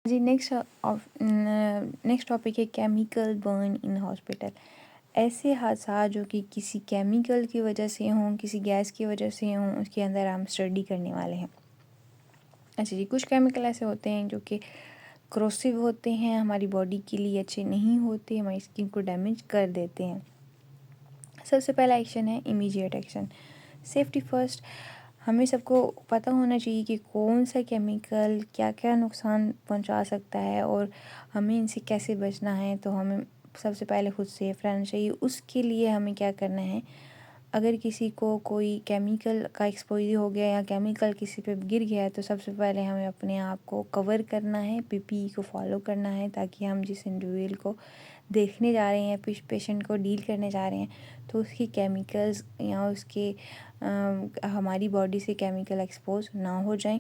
जी next topic है chemical burn in hospital. ऐसे हादसा जो कि किसी केमिकल की वजह से हों, किसी गैस की वजह से हों, उसके अंदर हम स्टडी करने वाले हैं। अच्छा जी, कुछ केमिकल ऐसे होते हैं जो कि क्रोसिव होते हैं, हमारी बॉडी के लिए अच्छे नहीं होते, हमारी स्किन को डैमेज कर देते हैं। सबसे पहला एक्शन है इमीडिएट एक्शन, सेफ्टी फर्स्ट। हमें सबको पता होना चाहिए कि कौन सा केमिकल क्या क्या नुकसान पहुंचा सकता है और हमें इनसे कैसे बचना है। तो हमें सबसे पहले खुद सेफ रहना चाहिए। उसके लिए हमें क्या करना है, अगर किसी को कोई केमिकल का एक्सपोजर हो गया या केमिकल किसी पे गिर गया है तो सबसे पहले हमें अपने आप को कवर करना है, पीपीई को फॉलो करना है, ताकि हम जिस इंडिविजुअल को देखने जा रहे हैं, पेशेंट को डील करने जा रहे हैं, तो उसकी केमिकल्स या उसके हमारी बॉडी से केमिकल एक्सपोज ना हो जाएं।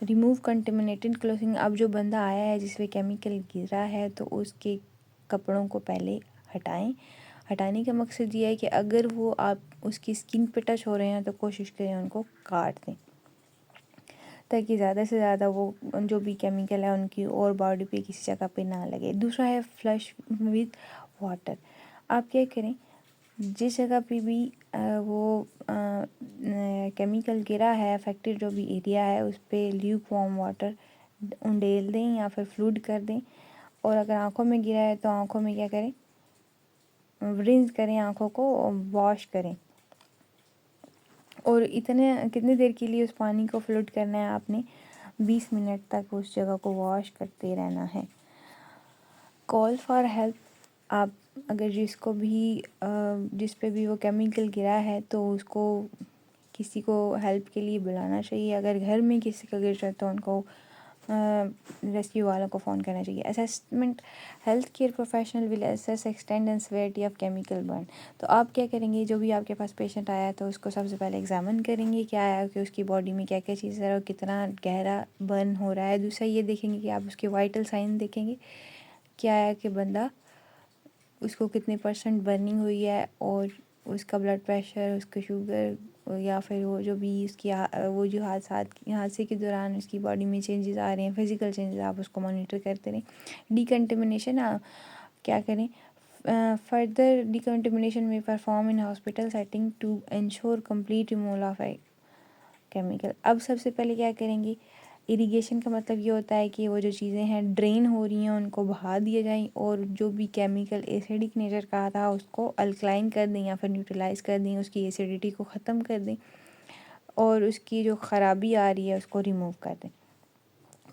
Remove contaminated clothing. अब जो बंदा आया है जिस पे केमिकल गिरा है तो उसके कपड़ों को पहले हटाएं। हटाने का मकसद ये है कि अगर वो आप उसकी स्किन पे टच हो रहे हैं तो कोशिश करें उनको काट दें, ताकि ज़्यादा से ज़्यादा वो जो भी केमिकल है उनकी और बॉडी पे किसी जगह पे ना लगे। दूसरा है फ्लश विद वाटर। आप क्या करें, जिस जगह पे भी वो केमिकल गिरा है, अफेक्टेड जो भी एरिया है, उस पर ल्यूक वार्म वाटर उंडेल दें या फिर फ्लूड कर दें। और अगर आंखों में गिरा है तो आंखों में क्या करें, रिंस करें, आंखों को वॉश करें। और कितने देर के लिए उस पानी को फ्लूड करना है आपने, 20 मिनट तक उस जगह को वॉश करते रहना है। Call for help. आप अगर जिस पे भी वो केमिकल गिरा है तो उसको किसी को हेल्प के लिए बुलाना चाहिए। अगर घर में किसी का गिर जाए तो उनको रेस्क्यू वालों को फ़ोन करना चाहिए। Assessment. Health care professional will assess extend and severity of chemical burn. तो आप क्या करेंगे, जो भी आपके पास पेशेंट आया है तो उसको सबसे पहले एग्जामिन करेंगे क्या है कि उसकी बॉडी में क्या क्या चीज़ है और कितना गहरा बर्न हो रहा है। दूसरा ये देखेंगे कि आप उसके वाइटल साइन देखेंगे, क्या है कि बंदा उसको कितने % बर्निंग हुई है और उसका ब्लड प्रेशर, उसका शुगर, या फिर वो जो भी उसकी वो जो हादसे के दौरान उसकी बॉडी में चेंजेस आ रहे हैं, फिजिकल चेंजेस, आप उसको मॉनिटर करते रहें। डिकंटेमिनेशन। क्या करें, फर्दर डिकंटेमिनेशन में perform in hospital setting to ensure complete removal of chemical. अब सबसे पहले क्या करेंगे, इरिगेशन का मतलब ये होता है कि वो जो चीज़ें हैं ड्रेन हो रही हैं उनको बहा दिया जाए और जो भी केमिकल एसिडिक नेचर का था उसको अल्कलाइन कर दें या फिर न्यूट्रलाइज कर दें, उसकी एसिडिटी को ख़त्म कर दें और उसकी जो ख़राबी आ रही है उसको रिमूव कर दें।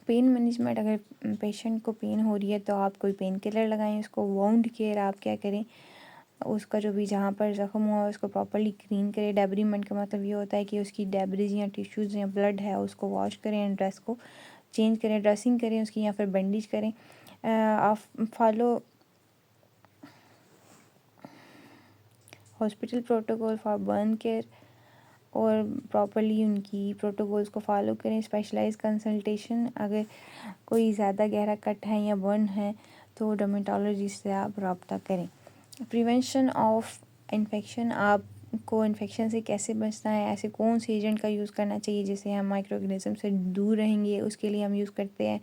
Pain management. अगर पेशेंट को पेन हो रही है तो आप कोई पेन किलर लगाएं उसको। Wound care. आप क्या करें, उसका जो भी जहाँ पर ज़ख्म हुआ है उसको प्रॉपर्ली क्लीन करें। डेब्रीमेंट का मतलब ये होता है कि उसकी डेब्रिज या टिश्यूज़ या ब्लड है उसको वॉश करें एंड ड्रेस को चेंज करें, ड्रेसिंग करें उसकी या फिर बैंडेज करें। आप follow hospital protocol for burn care और प्रॉपर्ली उनकी प्रोटोकॉल्स को फॉलो करें। Specialize consultation. अगर कोई ज़्यादा गहरा कट है या बर्न है तो डर्मेटोलॉजिस्ट से आप रब्ता करें। Prevention of infection. आपको इन्फेक्शन से कैसे बचना है, ऐसे कौन से एजेंट का यूज़ करना चाहिए जिससे हम माइक्रो ऑर्गेनिज्म से दूर रहेंगे। उसके लिए हम यूज़ करते हैं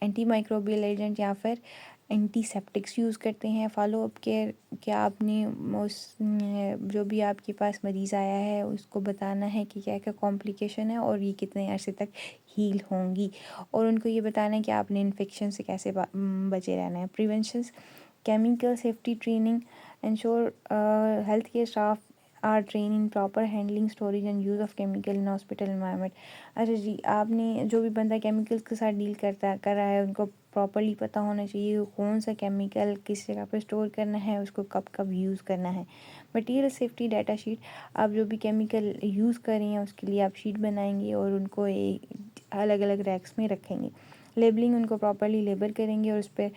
एंटी माइक्रोबियल एजेंट या फिर एंटीसेप्टिक्स यूज़ करते हैं। Follow up care. क्या आपने उस जो भी आपके पास मरीज़ आया है उसको बताना है कि क्या क्या कॉम्प्लिकेशन है और ये कितने अरसे तक हील होंगी, और उनको ये बताना है कि आपने इन्फेक्शन से कैसे बचे रहना है। Prevention. Chemical safety training. Ensure health care staff are train in proper handling, storage and use of chemical in hospital environment. अच्छा जी, आपने जो भी बंदा केमिकल्स के साथ डील कर रहा है उनको प्रॉपर्ली पता होना चाहिए कौन सा केमिकल किस जगह पे स्टोर करना है, उसको कब कब यूज़ करना है। Material safety data sheet. आप जो भी केमिकल यूज़ कर रहे हैं उसके लिए आप शीट बनाएंगे और उनको एक अलग अलग रैक्स में रखेंगे। लेबलिंग। उनको प्रॉपर्ली लेबल करेंगे और उस पर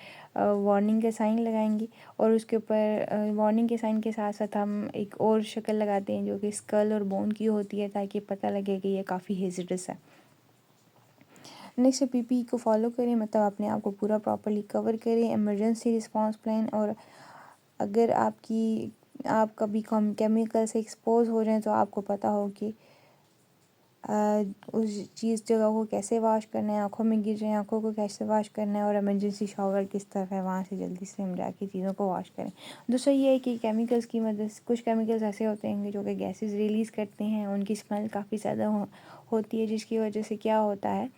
वार्निंग के साइन लगाएंगे और उसके ऊपर वार्निंग के साइन के साथ साथ हम एक और शक्ल लगाते हैं जो कि स्कल और बोन की होती है, ताकि पता लगे कि ये काफ़ी हेजिडस है। नेक्स्ट पीपी को फॉलो करें, मतलब अपने आप को पूरा प्रॉपर्ली कवर करें। Emergency response plan. और अगर आप कभी केमिकल से एक्सपोज हो जाएं तो आपको पता हो कि उस चीज़ जगह को कैसे वॉश करना है, आँखों में गिर रहे हैं आँखों को कैसे वॉश करना है, और इमरजेंसी शॉवर किस तरफ है वहाँ से जल्दी से हम जाके चीज़ों को वॉश करें। दूसरा ये है कि केमिकल्स की मदद से, कुछ केमिकल्स ऐसे होते हैं जो कि गैसेस रिलीज़ करते हैं, उनकी स्मेल काफ़ी ज़्यादा होती है, जिसकी वजह से क्या होता है,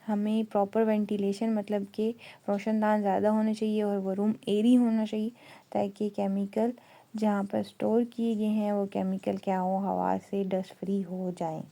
हमें प्रॉपर वेंटिलेशन मतलब कि रोशनदान ज़्यादा होने चाहिए और वो रूम एयरी होना चाहिए, ताकि केमिकल जहाँ पर स्टोर किए गए हैं वो केमिकल क्या हो, हवा से डस्ट फ्री हो जाएं।